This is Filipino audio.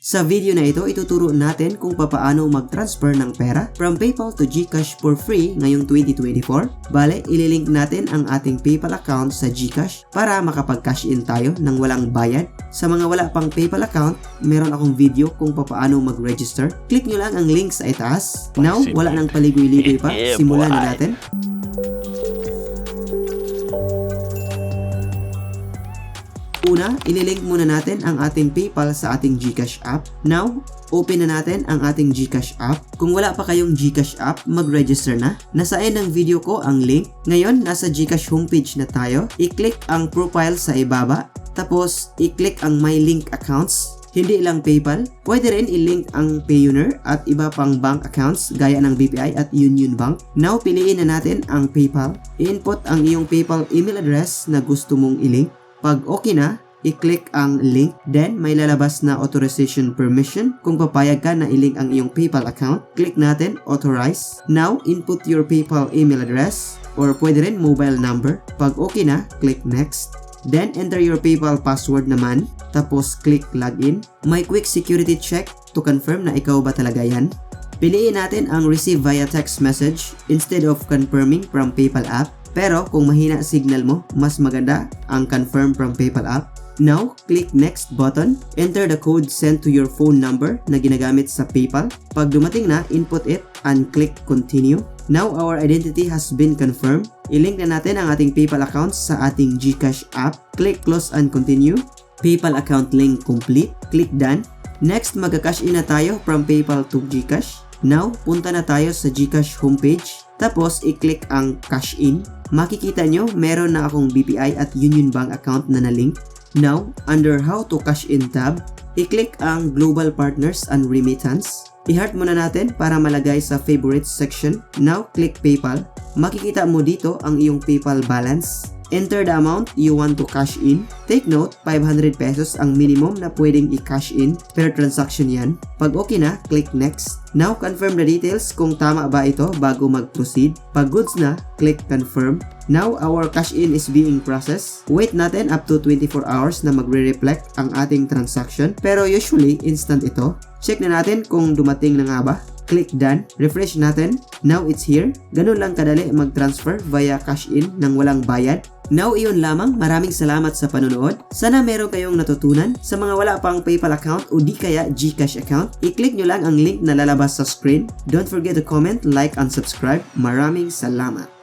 Sa video na ito, ituturo natin kung paano mag-transfer ng pera from PayPal to Gcash for free ngayong 2024. Bale, ililink natin ang ating PayPal account sa Gcash para makapag-cash in tayo ng walang bayad. Sa mga wala pang PayPal account, meron akong video kung paano mag-register. Click nyo lang ang link sa itaas. Now, wala nang paligoy-ligoy pa. Simulan na natin. Una, ililink muna natin ang ating PayPal sa ating Gcash app. Now, open na natin ang ating Gcash app. Kung wala pa kayong Gcash app, mag-register na. Nasa end ng video ko ang link. Ngayon, nasa Gcash homepage na tayo. I-click ang profile sa ibaba. Tapos, i-click ang My Link Accounts. Hindi lang PayPal, pwede rin i-link ang Payoneer at iba pang bank accounts gaya ng BPI at Union Bank. Now, piliin na natin ang PayPal. I-input ang iyong PayPal email address na gusto mong i-link. Pag okay na, i-click ang link. Then, may lalabas na authorization permission. Kung papayag ka na i-link ang iyong PayPal account, click natin Authorize. Now, input your PayPal email address or pwede rin mobile number. Pag okay na, click Next. Then, enter your PayPal password naman. Tapos, click Login. May quick security check to confirm na ikaw ba talaga yan. Piliin natin ang Receive via text message instead of confirming from PayPal app. Pero kung mahina signal mo, mas maganda ang confirm from PayPal app. Now, click Next button. Enter the code sent to your phone number na ginagamit sa PayPal. Pag dumating na, input it and click Continue. Now, our identity has been confirmed. I-link na natin ang ating PayPal account sa ating Gcash app. Click Close and Continue. PayPal account link complete. Click Done. Next, mag-cash in na tayo from PayPal to Gcash. Now, punta na tayo sa Gcash homepage. Tapos, i-click ang Cash In. Makikita nyo, meron na akong BPI at Union Bank account na na-link. Now, under How to Cash In tab, i-click ang Global Partners and Remittance. I-heart muna natin para malagay sa Favorites section. Now, click PayPal. Makikita mo dito ang iyong PayPal balance. Enter the amount you want to cash in. Take note, 500 pesos ang minimum na pwedeng i-cash in per transaction yan. Pag okay na, click Next. Now, confirm the details kung tama ba ito bago mag-proceed. Pag goods na, click Confirm. Now, our cash in is being processed. Wait natin up to 24 hours na magre-reflect ang ating transaction. Pero usually, instant ito. Check na natin kung dumating na nga ba. Click Done. Refresh natin. Now, it's here. Ganun lang kadali mag-transfer via cash in ng walang bayad. Now, iyon lamang. Maraming salamat sa panonood. Sana meron kayong natutunan. Sa mga wala pang PayPal account o di kaya Gcash account, i-click nyo lang ang link na lalabas sa screen. Don't forget to comment, like, and subscribe. Maraming salamat.